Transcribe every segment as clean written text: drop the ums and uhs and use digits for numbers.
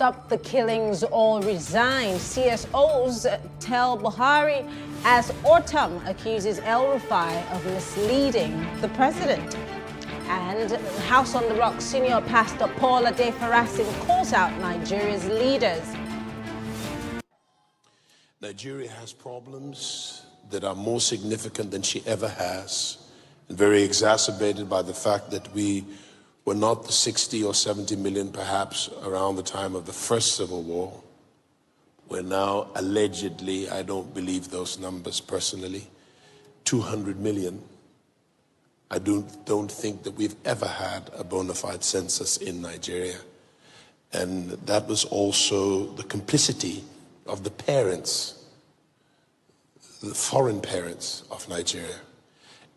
stop the killings or resign. CSOs tell Buhari as Ortam accuses El-Rufai of misleading the president. And House on the Rock senior pastor Paul Adefarasin calls out Nigeria's leaders. Nigeria has problems that are more significant than she ever has, and very exacerbated by the fact that we were not the 60 or 70 million perhaps around the time of the first civil war. We're now allegedly, I don't believe those numbers personally, 200 million. I don't think that we've ever had a bona fide census in Nigeria. And that was also the complicity of the parents, the foreign parents of Nigeria.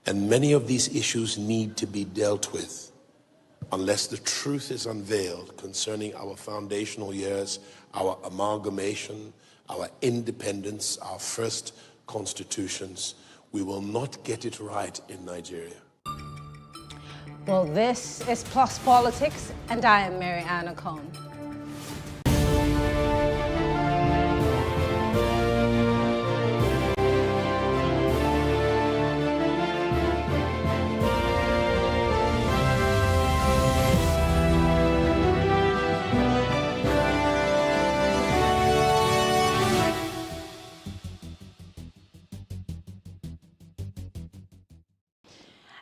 And many of these issues need to be dealt with unless the truth is unveiled concerning our foundational years, our amalgamation, our independence, our first constitutions. We will not get it right in Nigeria. Well, this is Plus Politics, and I am Mary Anna Cohn.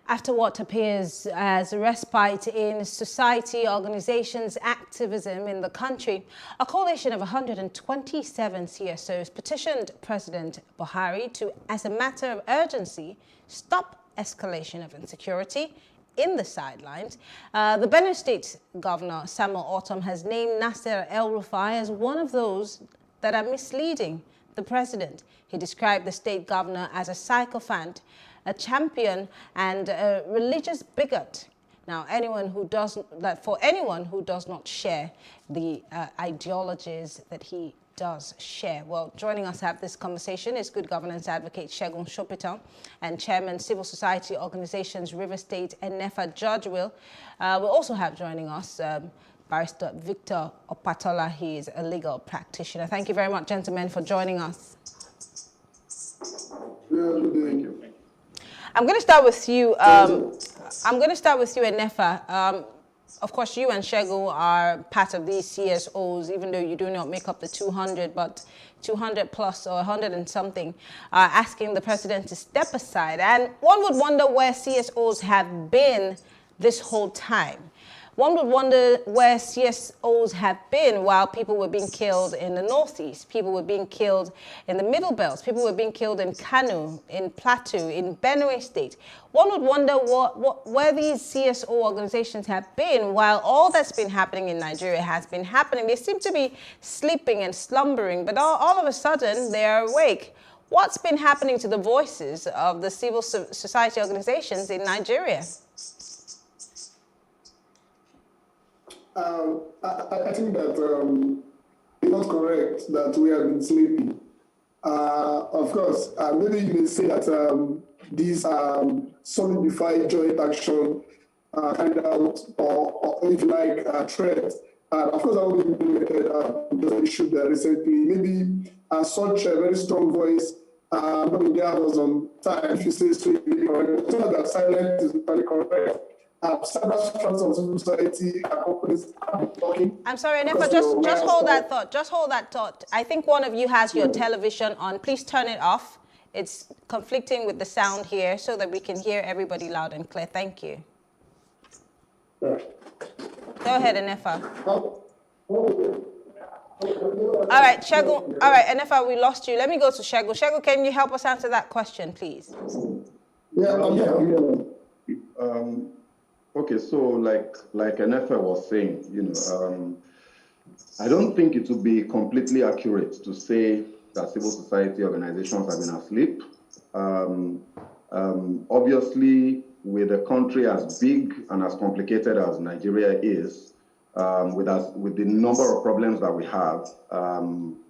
After what appears as a respite in society organizations' activism in the country, a coalition of 127 CSOs petitioned President Buhari to, as a matter of urgency, stop escalation of insecurity in the sidelines. The Benue State Governor, Samuel Ortom, has named Nasser El-Rufai as one of those that are misleading the president. He described the state governor as a sycophant, a champion, and a religious bigot. Now, for anyone who does not share the ideologies that he does share. Well, joining us to have this conversation is good governance advocate Segun Sopitan and chairman civil society organizations River State and Nefa Judge Will. We'll also have joining us Barrister Victor Opatola. He is a legal practitioner. Thank you very much, gentlemen, for joining us. Thank you. I'm going to start with you. Enefa. Of course, you and Segun are part of these CSOs, even though you do not make up the 200, but 200 plus or 100 and something, are asking the president to step aside. And one would wonder where CSOs have been this whole time. One would wonder where CSOs have been while people were being killed in the Northeast, people were being killed in the Middle Belt, people were being killed in Kano, in Plateau, in Benue State. One would wonder where these CSO organizations have been while all that's been happening in Nigeria has been happening. They seem to be sleeping and slumbering, but all of a sudden they are awake. What's been happening to the voices of the civil society organizations in Nigeria? I think that it's not correct that we have been sleeping. Of course, maybe you may say that these solidified joint action carried out, or if you like, threat. Of course, I will be implemented because I issued recently. Maybe such a very strong voice, not in the hours on time, if you say so, correct. So that silence is entirely correct. Several strands of civil society companies are talking. I'm sorry, Nefa, just hold that thought. Just hold that thought. I think one of you has your television on. Please turn it off. It's conflicting with the sound here so that we can hear everybody loud and clear. Thank you. Yeah. Go ahead, Nefa. All right, Segun. All right, Nefa, we lost you. Let me go to Segun. Segun, can you help us answer that question, please? Yeah, Okay, so like Enefe was saying, I don't think it would be completely accurate to say that civil society organizations have been asleep. Obviously, with a country as big and as complicated as Nigeria is, with the number of problems that we have,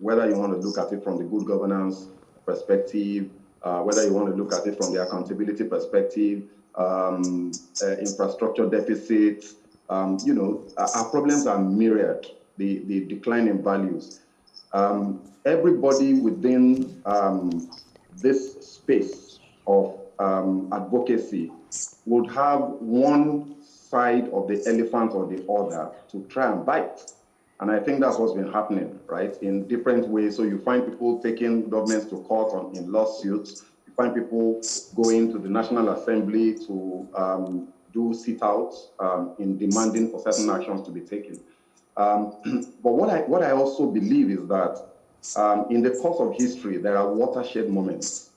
whether you want to look at it from the good governance perspective, whether you want to look at it from the accountability perspective, infrastructure deficits, our problems are myriad. the decline in values. Everybody within this space of advocacy would have one side of the elephant or the other to try and bite. And I think that's what's been happening, right, in different ways. So you find people taking governments to court in lawsuits. You find people going to the National Assembly to do sit-outs in demanding for certain actions to be taken. But what I also believe is that in the course of history, there are watershed moments.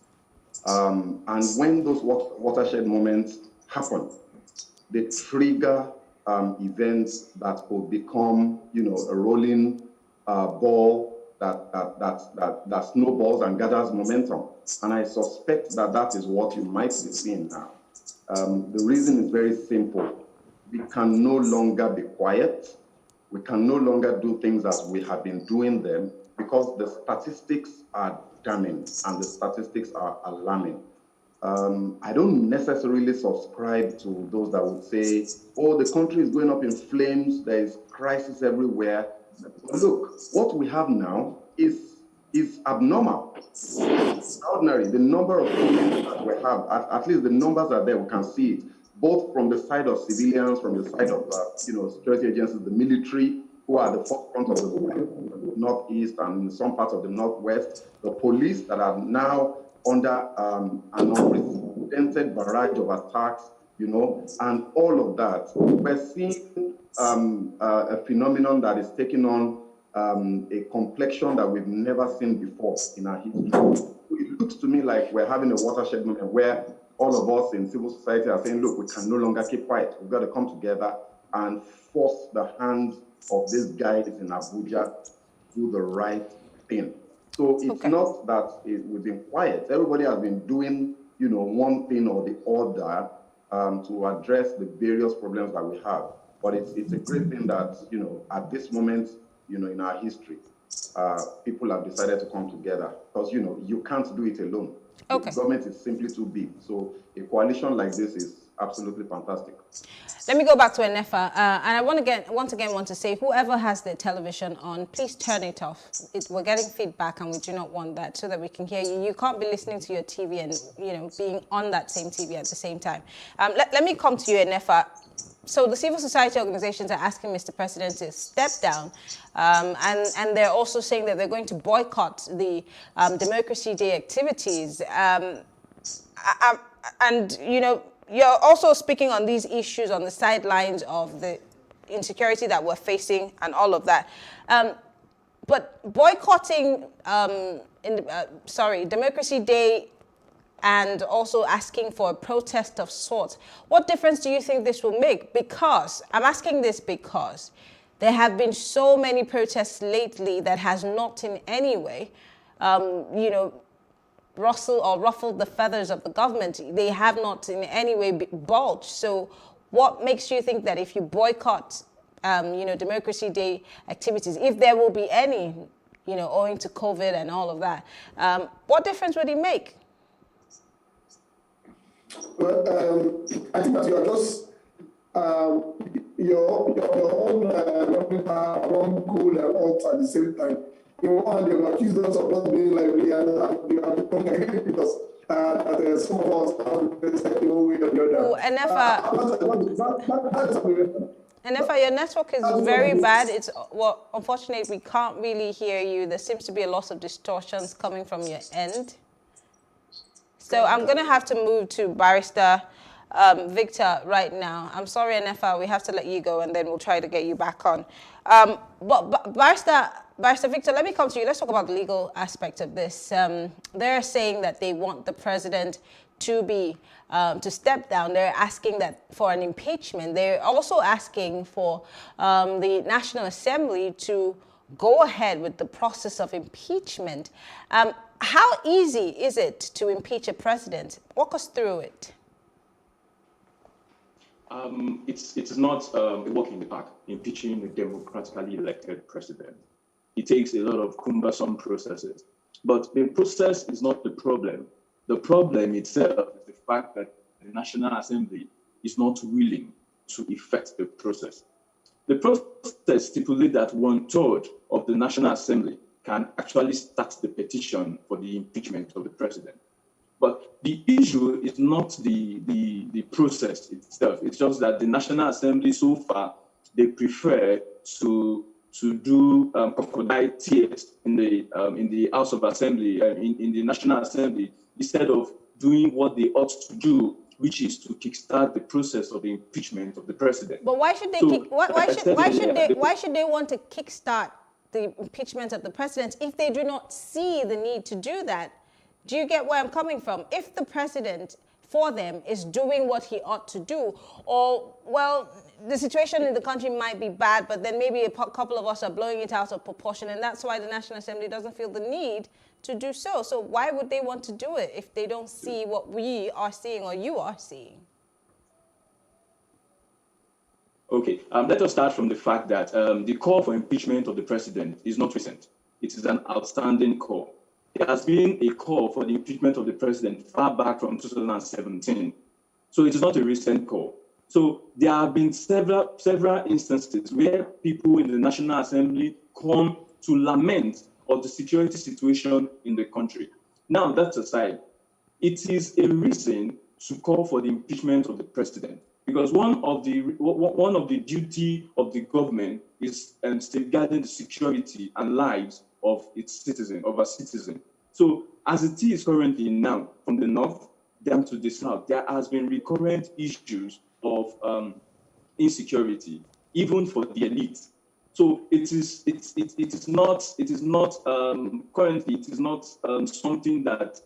And when those watershed moments happen, they trigger events that could become, a rolling ball that snowballs and gathers momentum. And I suspect that is what you might be seeing now. The reason is very simple. We can no longer be quiet. We can no longer do things as we have been doing them because the statistics are damning and the statistics are alarming. I don't necessarily subscribe to those that would say, oh, the country is going up in flames, there is crisis everywhere. But look, what we have now is abnormal. It's extraordinary. The number of killings that we have, at least the numbers are there, we can see it, both from the side of civilians, from the side of security agencies, the military, who are the forefront of the northeast and in some parts of the northwest, the police that are now under an unprecedented barrage of attacks, and all of that. We're seeing a phenomenon that is taking on a complexion that we've never seen before in our history. It looks to me like we're having a watershed moment where all of us in civil society are saying, look, we can no longer keep quiet. We've got to come together and force the hand of these guys in Abuja to do the right thing. So it's not that we've been quiet. Everybody has been doing, one thing or the other to address the various problems that we have. But it's a great thing that, at this moment, in our history, people have decided to come together because, you can't do it alone. The government is simply too big. So a coalition like this is absolutely fantastic. Let me go back to Enefa, and I once again want to say, whoever has their television on, please turn it off. We're getting feedback, and we do not want that, so that we can hear you. You can't be listening to your TV and being on that same TV at the same time. Let me come to you, Enefa. So the civil society organizations are asking Mr. President to step down, and they're also saying that they're going to boycott the Democracy Day activities. You're also speaking on these issues on the sidelines of the insecurity that we're facing and all of that. But boycotting Democracy Day and also asking for a protest of sorts, what difference do you think this will make? Because, I'm asking this because there have been so many protests lately that has not in any way, ruffled the feathers of the government. They have not in any way bulged. So what makes you think that if you boycott, Democracy Day activities, if there will be any, owing to COVID and all of that, what difference would it make? Well, I think that you are just your own one goal and alt at the same time. You want to accuse us of not being lively and you are becoming because some of us have the way of the other. Enefa, your network is very bad. Unfortunately, we can't really hear you. There seems to be a lot of distortions coming from your end. So I'm going to have to move to Barrister Victor right now. I'm sorry, Enefa, we have to let you go and then we'll try to get you back on. But Barrister Victor, let me come to you. Let's talk about the legal aspect of this. They're saying that they want the president to step down. They're asking for an impeachment. They're also asking for the National Assembly to go ahead with the process of impeachment. How easy is it to impeach a president? Walk us through it. It's not a walk in the park, impeaching a democratically elected president. It takes a lot of cumbersome processes. But the process is not the problem. The problem itself is the fact that the National Assembly is not willing to effect the process. The process stipulates that 1/3 of the National Assembly can actually start the petition for the impeachment of the president. But the issue is not the process itself. It's just that the National Assembly so far, they prefer to do crocodile tears in the House of Assembly, in the National Assembly, instead of doing what they ought to do, which is to kickstart the process of the impeachment of the president. But why should they why should they want to kickstart the impeachment of the president if they do not see the need to do that? Do you get where I'm coming from? If the president, for them, is doing what he ought to do, or, well, the situation in the country might be bad, but then maybe a couple of us are blowing it out of proportion, and that's why the National Assembly doesn't feel the need to do so. So why would they want to do it if they don't see what we are seeing or you are seeing? Okay, let us start from the fact that the call for impeachment of the president is not recent. It is an outstanding call. There has been a call for the impeachment of the president far back from 2017. So it is not a recent call. So there have been several instances where people in the National Assembly come to lament of the security situation in the country. Now, that aside, it is a reason to call for the impeachment of the president, because one of the duty of the government is safeguarding the security and lives of its citizen, of our citizen. So as it is currently now, from the north down to the south, there has been recurrent issues of insecurity, even for the elite. So it is not currently, it is not something that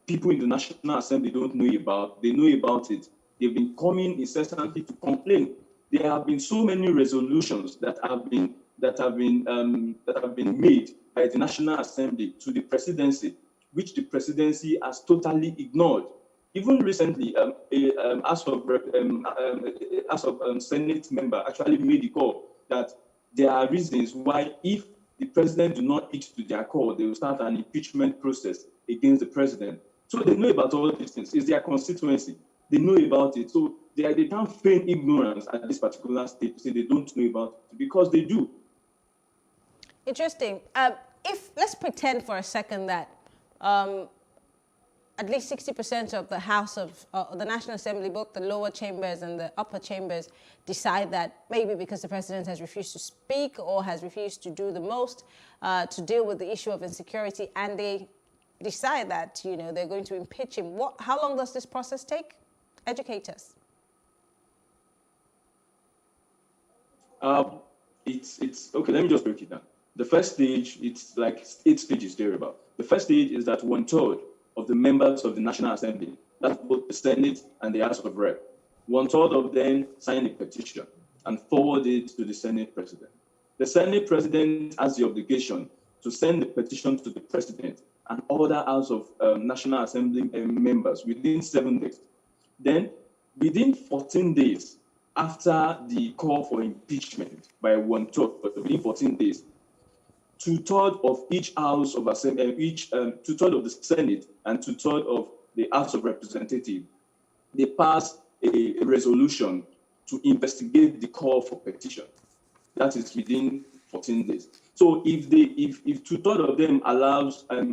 people in the National Assembly don't know about. They know about it. They've been coming incessantly to complain. There have been so many resolutions that have been made by the National Assembly to the presidency, which the presidency has totally ignored. Even recently, a House of Senate member actually made the call that there are reasons why, if the president do not heed to their call, they will start an impeachment process against the president. So they know about all these things. It's their constituency. They know about it. So they can't feign ignorance at this particular stage to say they don't know about it, because they do. Interesting. Let's pretend for a second that at least 60% of the House of the National Assembly, both the lower chambers and the upper chambers, decide that maybe because the president has refused to speak or has refused to do the most to deal with the issue of insecurity, and they decide that, you know, they're going to impeach him. How long does this process take? Educate us. It's okay. Let me just break it down. The first stage, it's like 8 stages thereabout. The first stage is that 1/3 of the members of the National Assembly, that's both the Senate and the House of Rep, 1/3 of them sign a petition and forward it to the Senate President. The Senate President has the obligation to send the petition to the President and other House of National Assembly members within 7 days. Then, within 14 days after the call for impeachment by 1/3, but within 14 days, 2/3 of each House of Assembly, 2/3 of the Senate and 2/3 of the House of Representatives, they pass a resolution to investigate the call for petition. That is within 14 days. So if 2/3 of them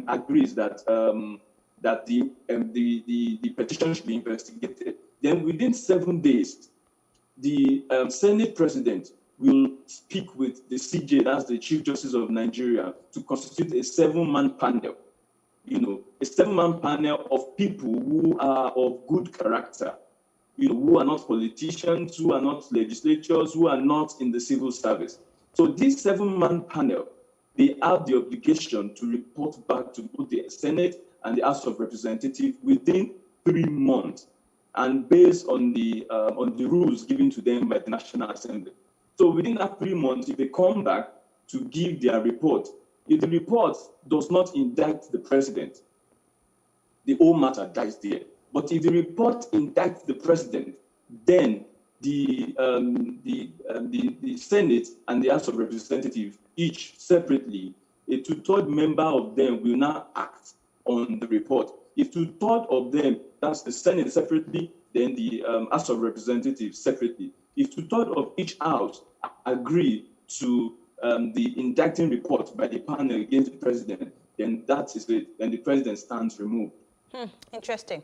agrees that the petition should be investigated, then within 7 days, the Senate President will speak with the CJ, that's the Chief Justice of Nigeria, to constitute a 7-man panel. You know, a 7-man panel of people who are of good character, you know, who are not politicians, who are not legislators, who are not in the civil service. So this 7-man panel, they have the obligation to report back to both the Senate and the House of Representatives within 3 months, and based on the rules given to them by the National Assembly. So within that 3 months, if they come back to give their report, if the report does not indict the president, the whole matter dies there. But if the report indicts the president, then the Senate and the House of Representatives, each separately, a 2/3 member of them will now act on the report. If 2/3 of them, that's the Senate separately, then the House of Representatives separately. If 2/3 of each house agree to the indicting report by the panel against the president, then that is it. Then the president stands removed. Interesting.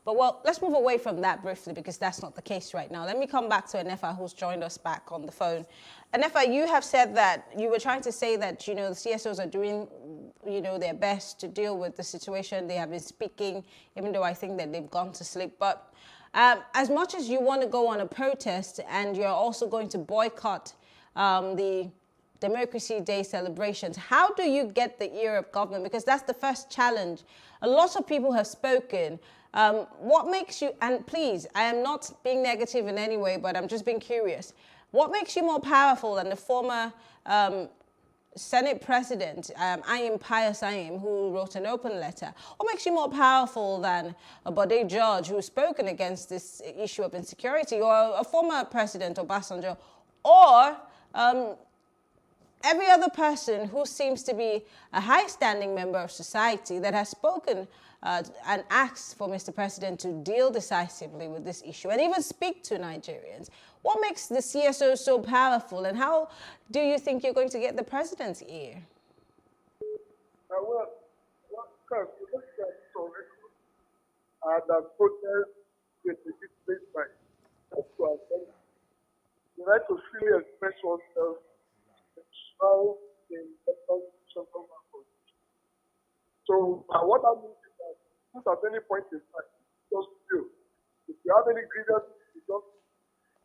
But well, let's move away from that briefly because that's not the case right now. Let me come back to Enefa, who's joined us back on the phone. Enefa, you have said that you were trying to say that, the CSOs are doing, their best to deal with the situation. They have been speaking, even though I think that they've gone to sleep. But as much as you want to go on a protest and you're also going to boycott the Democracy Day celebrations, how do you get the ear of government? Because that's the first challenge. A lot of people have spoken. What makes you, and please, I am not being negative in any way, but I'm just being curious. What makes you more powerful than the former Senate President, Ayim Pius Ayim, who wrote an open letter? What makes you more powerful than a Bode George who's spoken against this issue of insecurity, or a former President, Obasanjo, or every other person who seems to be a high-standing member of society that has spoken and asked for Mr. President to deal decisively with this issue and even speak to Nigerians? What makes the CSO so powerful, and how do you think you're going to get the president's ear? Well, because you look at the protest with the place by the right to freely express oneself how in so what I mean is that at any point in time, just feel if you have any grievances,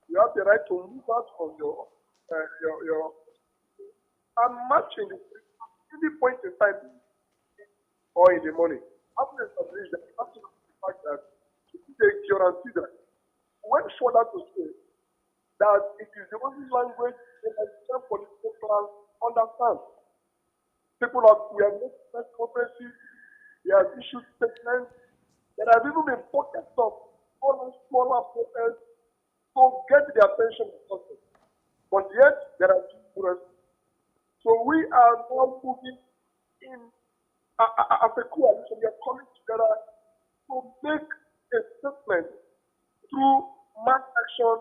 you have the right to move out from your and march in any point in time or in the morning. After establishing that, after the fact that they guarantee that went further to say that it is the only language that the political class understand. People we have made press conferences, we have issued statements, there have even been pockets of smaller protests to get the attention of something. But yet, there are two. So we are now moving in as a coalition. We are coming together to make a statement through mass action,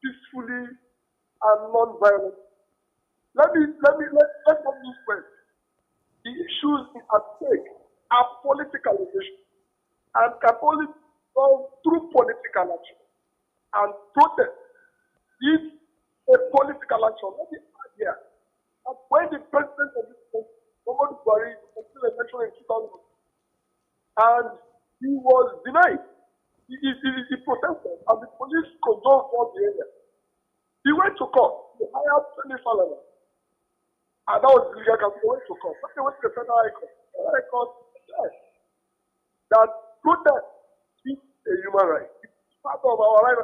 peacefully and non-violently. Let's not lose first. The issues at stake are political issues and can only be solved through political action. And protest is a political action. Let me add here that when the president of this country, Muhammadu Buhari, was still election in 2000, and he was denied, he protested, and the police controlled all the area. He went to court. He hired 20 followers. And that was legal counsel. He went to court. When they went to the federal high court, said that protest is a human right. It's part of our right.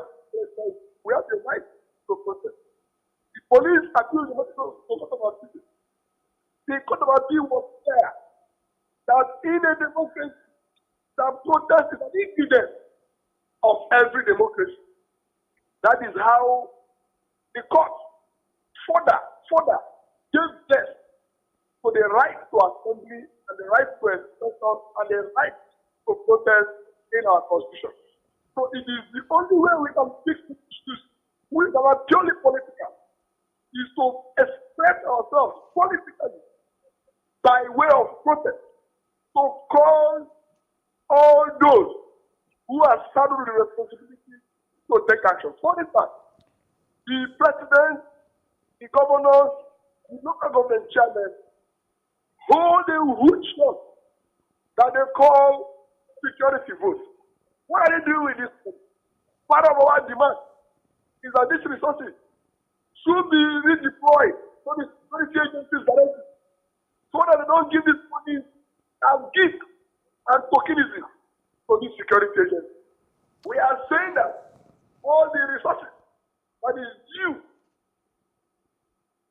We have the right to protest. The police accused the Court of Appeal. The Court of Appeal was clear that in a democracy, the protest is an ingredient of every democracy. That is how the court further gave death to the right to assembly and the right to expression and the right to protest in our constitution. So it is the only way we can fix these issues, which are purely political, is to express ourselves politically by way of protest, to call all those who are saddled with the responsibility to take action. For instance, the president, the governors, the local government chairmen hold a huge vote that they call security votes. What are they doing with this? Part of our demand is that these resources should be redeployed to the security agencies directly, so that they don't give this money as gift and tokenism to these security agencies. We are saying that all the resources that is due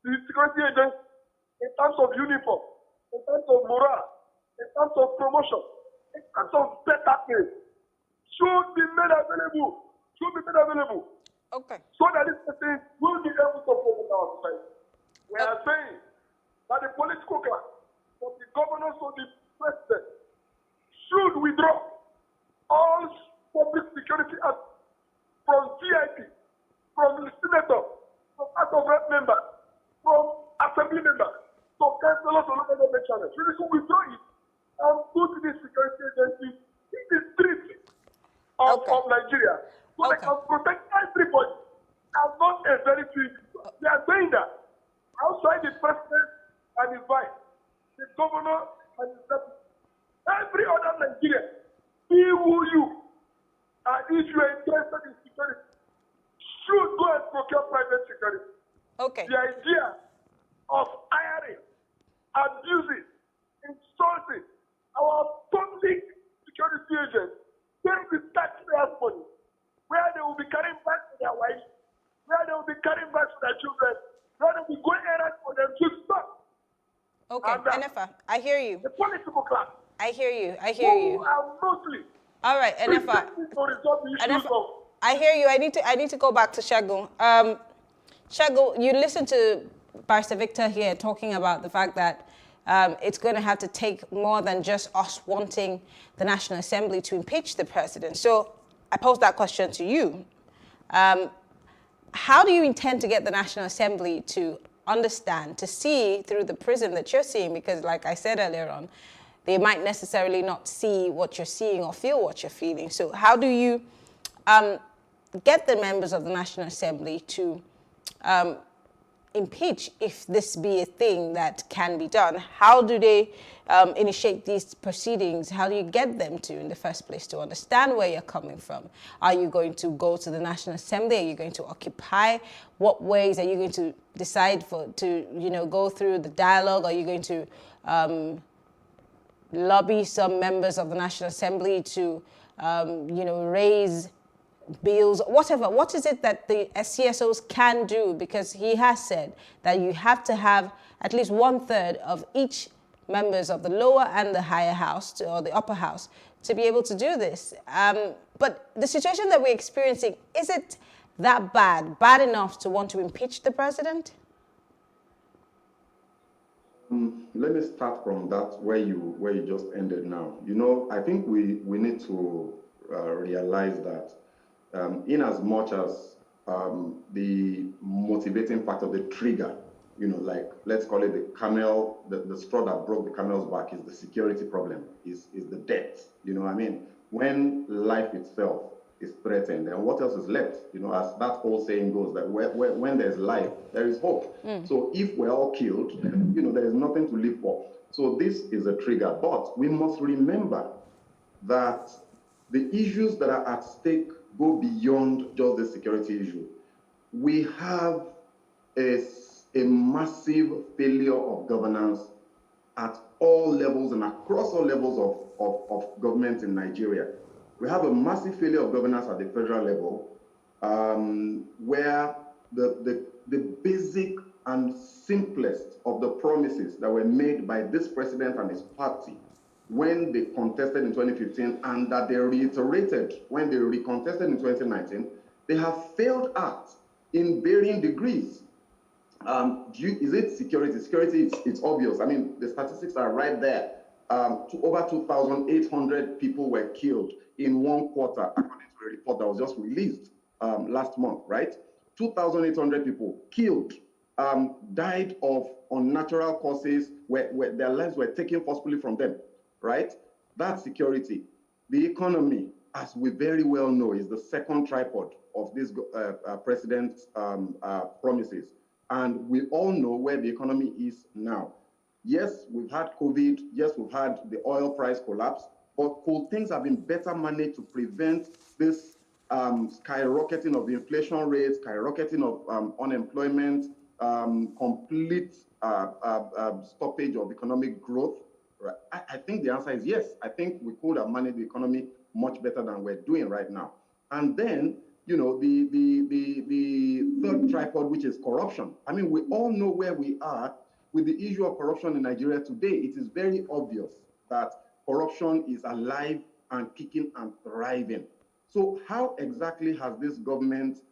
to the security agencies in terms of uniform, in terms of morale, in terms of promotion, in terms of better pay, should be made available. Okay. So that this person will be able to protect our society. We are saying that the political class, from the governors to the president, should withdraw all public security acts from VIP, from the senator, from House of Rep members, from Assembly members, from councillors or local government channels. We need to withdraw it and go to the security agency in the streets of Nigeria so they can protect everybody and not a very few people. They are saying that outside the president and his vice, the governor and his deputy, every other Nigerian, be who you are, if you are interested in security, should go and procure private security. Okay. The idea of hiring, abusing, insulting our public security agents, paying the taxpayers' money, where they will be carrying back to their wives, where they will be carrying back to their children, where they will be going errands for them to stop. Okay, Enefa, I hear you. The political class. I hear you. I hear you. Who are mostly all right, Enefa. I hear you. I need to go back to Shagun. Shagun, you listened to Barrister Victor here talking about the fact that it's going to have to take more than just us wanting the National Assembly to impeach the president. So I pose that question to you. How do you intend to get the National Assembly to understand, to see through the prism that you're seeing? Because like I said earlier on, they might necessarily not see what you're seeing or feel what you're feeling. So how do you get the members of the National Assembly to impeach, if this be a thing that can be done? How do they initiate these proceedings? How do you get them to, in the first place, to understand where you're coming from? Are you going to go to the National Assembly? Are you going to occupy? What ways are you going to decide to go through the dialogue? Are you going to lobby some members of the National Assembly to, raise bills, whatever? What is it that the CSOs can do? Because he has said that you have to have at least 1/3 of each members of the lower and the higher house or the upper house to be able to do this. But the situation that we're experiencing, is it that bad enough to want to impeach the president? Let me start from that where you just ended now. I think we need to realize that in as much as the motivating factor, the trigger, like let's call it the straw that broke the camel's back is the security problem, is the debt. When life itself is threatened, and what else is left? As that old saying goes, that when there's life, there is hope. So if we're all killed, there is nothing to live for. So this is a trigger, but we must remember that the issues that are at stake go beyond just the security issue. We have a massive failure of governance at all levels and across all levels of government in Nigeria. We have a massive failure of governance at the federal level, where the basic and simplest of the promises that were made by this president and his party when they contested in 2015 and that they reiterated when they recontested in 2019, they have failed at in varying degrees. Is it security? Security, it's obvious. The statistics are right there. Over 2,800 people were killed in one quarter, according to a report that was just released last month, right? 2,800 people killed, died of unnatural causes, where their lives were taken forcibly from them, right? That's security. The economy, as we very well know, is the second tripod of this president's promises. And we all know where the economy is now. Yes, we've had COVID. Yes, we've had the oil price collapse. But could things have been better managed to prevent this skyrocketing of the inflation rates, skyrocketing of unemployment, complete stoppage of economic growth? Right. I think the answer is yes. I think we could have managed the economy much better than we're doing right now. And then, the third tripod, which is corruption. We all know where we are with the issue of corruption in Nigeria today. It is very obvious that corruption is alive and kicking and thriving. So how exactly has this government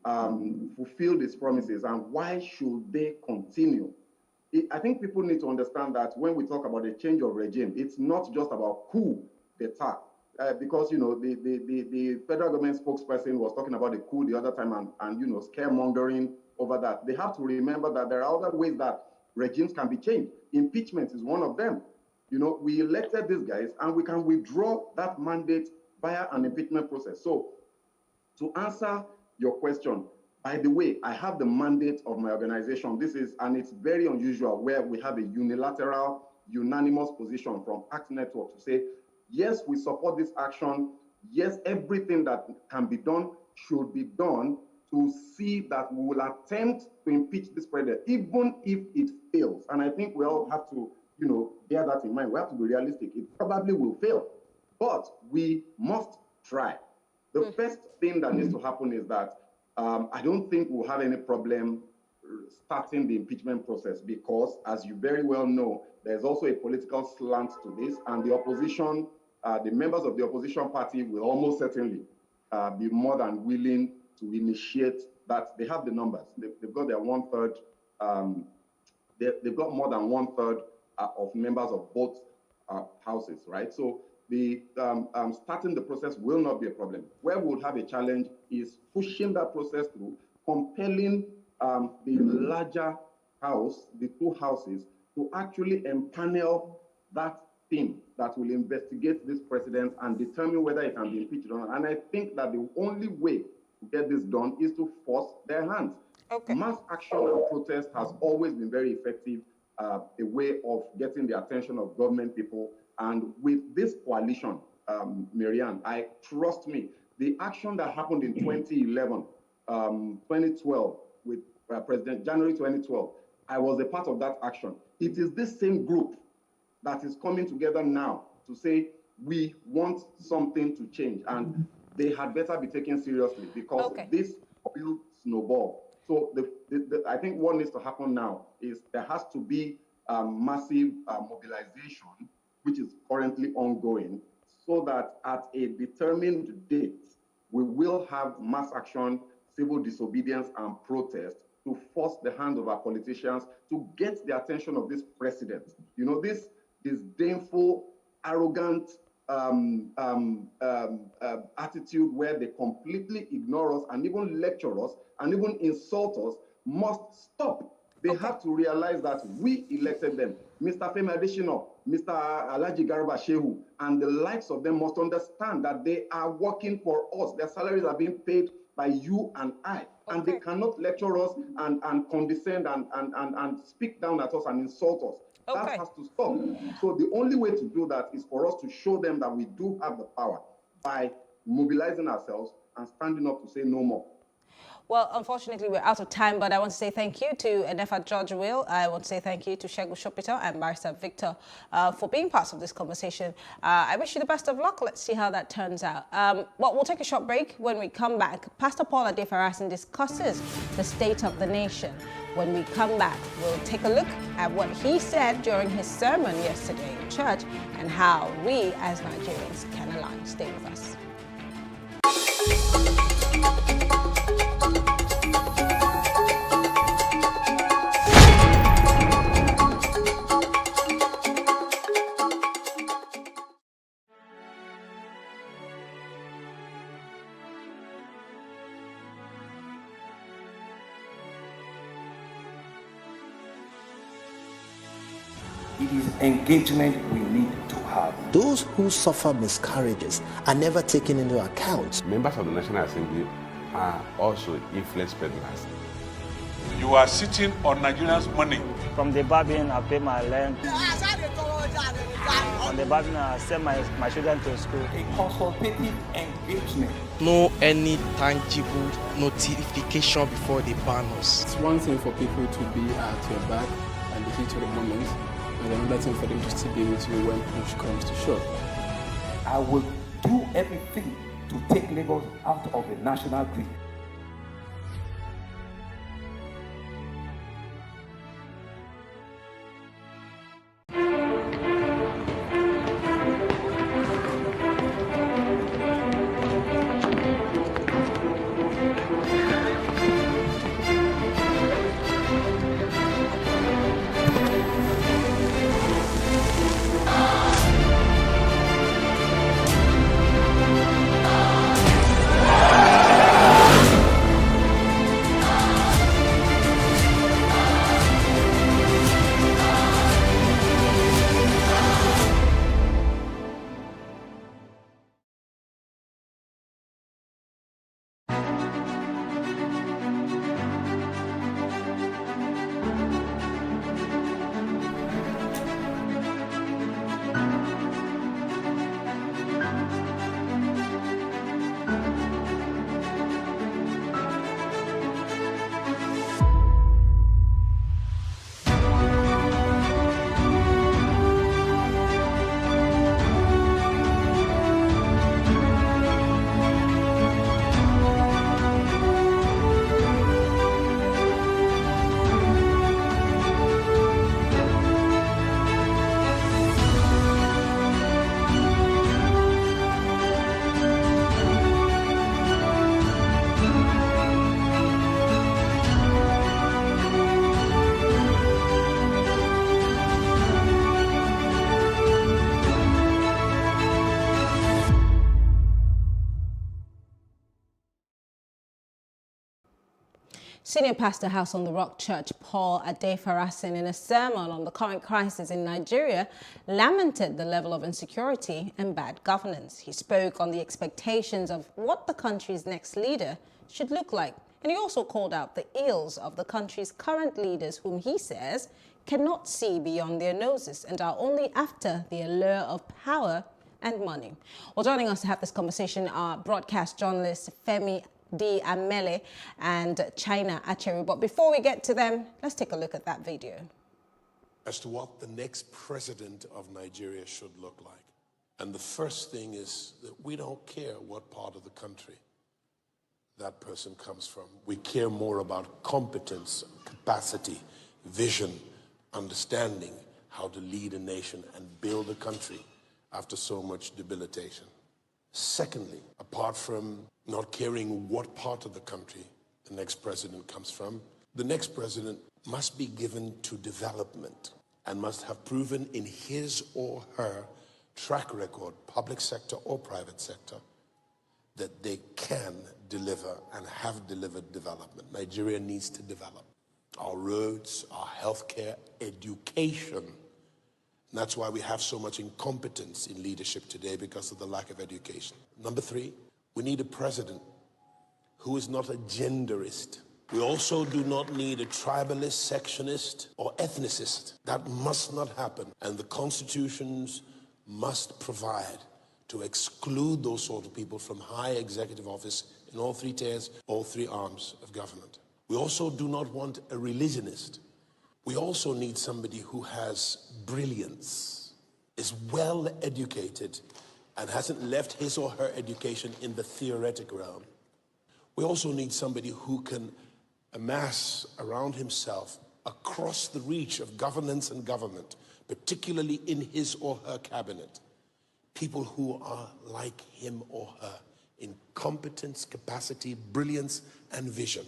fulfilled its promises, and why should they continue? I think people need to understand that when we talk about a change of regime, it's not just about coup d'etat. Because the federal government spokesperson was talking about the coup the other time and scaremongering over that. They have to remember that there are other ways that regimes can be changed. Impeachment is one of them. You know, we elected these guys and we can withdraw that mandate via an impeachment process. So to answer your question, by the way, I have the mandate of my organization. And it's very unusual where we have a unilateral, unanimous position from Act Network to say, yes, we support this action. Yes, everything that can be done should be done to see that we will attempt to impeach this president, even if it fails. And I think we all have to, bear that in mind. We have to be realistic. It probably will fail, but we must try. The first thing that needs to happen is that I don't think we'll have any problem starting the impeachment process because, as you very well know, there's also a political slant to this, and the opposition, the members of the opposition party will almost certainly be more than willing to initiate that. They have the numbers. They've got their one-third. They've got more than one-third of members of both houses, right? So the starting the process will not be a problem. Where we'll have a challenge is pushing that process through, compelling the larger house, the two houses, to actually empanel that team that will investigate this president and determine whether he can be impeached or not. And I think that the only way to get this done is to force their hands. Okay. Mass action and protest has always been very effective, a way of getting the attention of government people. And with this coalition, Marianne, trust me, the action that happened in 2011, 2012, with January 2012, I was a part of that action. It is this same group that is coming together now to say, we want something to change. And they had better be taken seriously because this will snowball. So I think what needs to happen now is there has to be massive mobilization, which is currently ongoing, so that at a determined date, we will have mass action, civil disobedience, and protest to force the hand of our politicians to get the attention of this president. You know, this disdainful, arrogant attitude where they completely ignore us and even lecture us and even insult us must stop. They have to realize that we elected them. Mr. Femi Adesina, Mr. Alhaji Garba Shehu, and the likes of them must understand that they are working for us. Their salaries are being paid by you and I. And they cannot lecture us and condescend and speak down at us and insult us. That has to stop. So the only way to do that is for us to show them that we do have the power by mobilizing ourselves and standing up to say no more. Well, unfortunately, we're out of time, but I want to say thank you to Enefa George Will. I want to say thank you to Segun Shopita and Barrister Victor for being part of this conversation. I wish you the best of luck. Let's see how that turns out. Well, we'll take a short break. When we come back, Pastor Paul Adefarasin discusses the state of the nation. When we come back, we'll take a look at what he said during his sermon yesterday in church and how we as Nigerians can align. Stay with us. It is engagement we need to have. Those who suffer miscarriages are never taken into account. Members of the National Assembly are also influence peddlers. You are sitting on Nigerians' money. From the Babin, I pay my rent. From the Babin, I send my children to school. A consultative engagement. No any tangible notification before they ban us. It's one thing for people to be at your back and the heat of the moment, and another thing for them to still be with you when push comes to shove. I will do everything to take Lagos out of the national grid. Senior pastor, House on the Rock Church, Paul Adefarasin, in a sermon on the current crisis in Nigeria, lamented the level of insecurity and bad governance. He spoke on the expectations of what the country's next leader should look like. And he also called out the ills of the country's current leaders, whom he says cannot see beyond their noses and are only after the allure of power and money. Well, joining us to have this conversation are broadcast journalists Femi D. Amele and China Acheru. But before we get to them, let's take a look at that video. As to what the next president of Nigeria should look like. And the first thing is that we don't care what part of the country that person comes from. We care more about competence, capacity, vision, understanding how to lead a nation and build a country after so much debilitation. Secondly, apart from not caring what part of the country the next president comes from, the next president must be given to development and must have proven in his or her track record, public sector or private sector, that they can deliver and have delivered development. Nigeria needs to develop. Our roads, our healthcare, education. And that's why we have so much incompetence in leadership today, because of the lack of education. Number three, we need a president who is not a genderist. We also do not need a tribalist, sectionist, or ethnicist. That must not happen. And the constitutions must provide to exclude those sort of people from high executive office in all three tiers, all three arms of government. We also do not want a religionist. We also need somebody who has brilliance, is well educated, and hasn't left his or her education in the theoretic realm. We also need somebody who can amass around himself, across the reach of governance and government, particularly in his or her cabinet, people who are like him or her in competence, capacity, brilliance, and vision.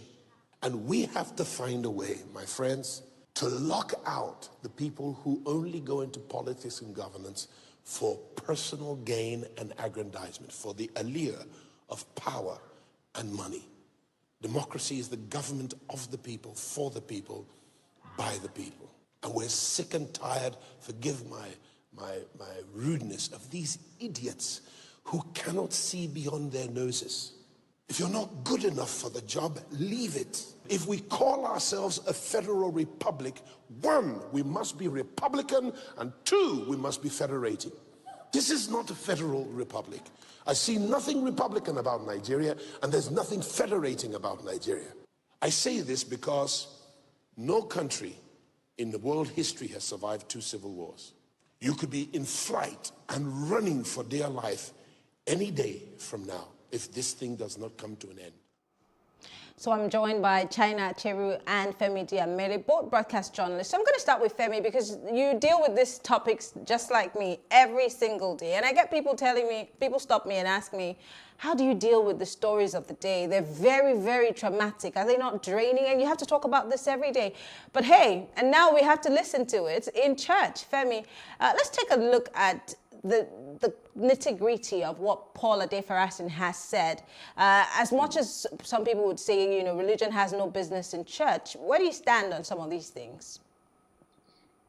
And we have to find a way, my friends, to lock out the people who only go into politics and governance for personal gain and aggrandizement, for the allure of power and money. Democracy is the government of the people, for the people, by the people. And we're sick and tired, forgive my rudeness, of these idiots who cannot see beyond their noses. If you're not good enough for the job, leave it. If we call ourselves a federal republic, one, we must be Republican, and two, we must be federating. This is not a federal republic. I see nothing Republican about Nigeria, and there's nothing federating about Nigeria. I say this because no country in the world history has survived 2 civil wars. You could be in flight and running for dear life any day from now if this thing does not come to an end. So I'm joined by China Acheru and Femi Diamere, both broadcast journalists. So I'm going to start with Femi because you deal with these topics just like me every single day. And I get people telling me, people stop me and ask me, how do you deal with the stories of the day? They're very, very traumatic. Are they not draining? And you have to talk about this every day. But hey, and now we have to listen to it in church. Femi, let's take a look at the nitty-gritty of what Paul Adefarasin has said. As much as some people would say, you know, religion has no business in church, where do you stand on some of these things?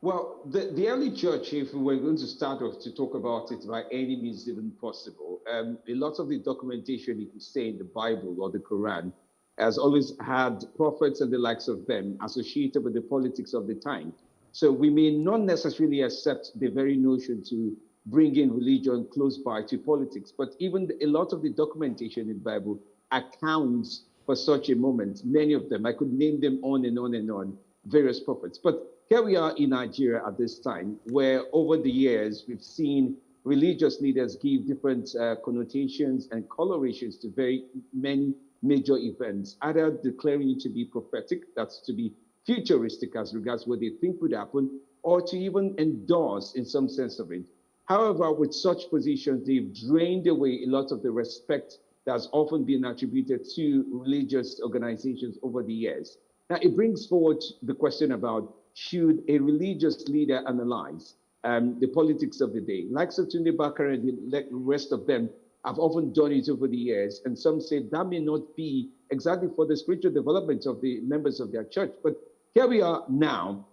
Well, the early church, if we were going to start off to talk about it by any means even possible, a lot of the documentation, if you say in the Bible or the Quran, has always had prophets and the likes of them associated with the politics of the time. So we may not necessarily accept the very notion to bring in religion close by to politics, but even a lot of the documentation in the Bible accounts for such a moment. Many of them, I could name them on and on and on, various prophets. But here we are in Nigeria at this time, where over the years, we've seen religious leaders give different connotations and colorations to very many major events, either declaring it to be prophetic, that's to be futuristic as regards what they think would happen, or to even endorse in some sense of it. However, with such positions, they've drained away a lot of the respect that's often been attributed to religious organizations over the years. Now, it brings forward the question about, should a religious leader analyze the politics of the day? Like Tunde Bakare and the rest of them have often done it over the years. And some say that may not be exactly for the spiritual development of the members of their church. But here we are now,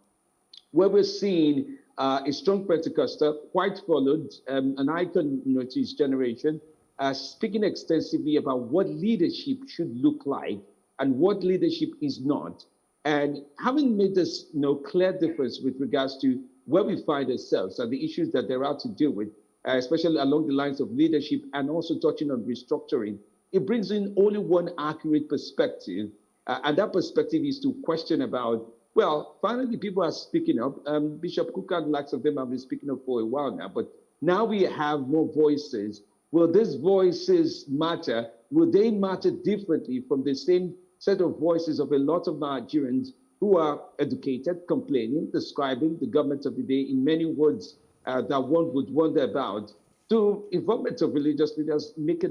where we're seeing a strong Pentecostal, quite followed, an icon to his generation, speaking extensively about what leadership should look like and what leadership is not. And having made this clear difference with regards to where we find ourselves and the issues that there are to deal with, especially along the lines of leadership and also touching on restructuring, it brings in only one accurate perspective. And that perspective is to question about, well, finally people are speaking up. Bishop Cook and lots of them have been speaking up for a while now, but now we have more voices. Will these voices matter? Will they matter differently from the same set of voices of a lot of Nigerians who are educated, complaining, describing the government of the day in many words that one would wonder about, to involvement of religious leaders, make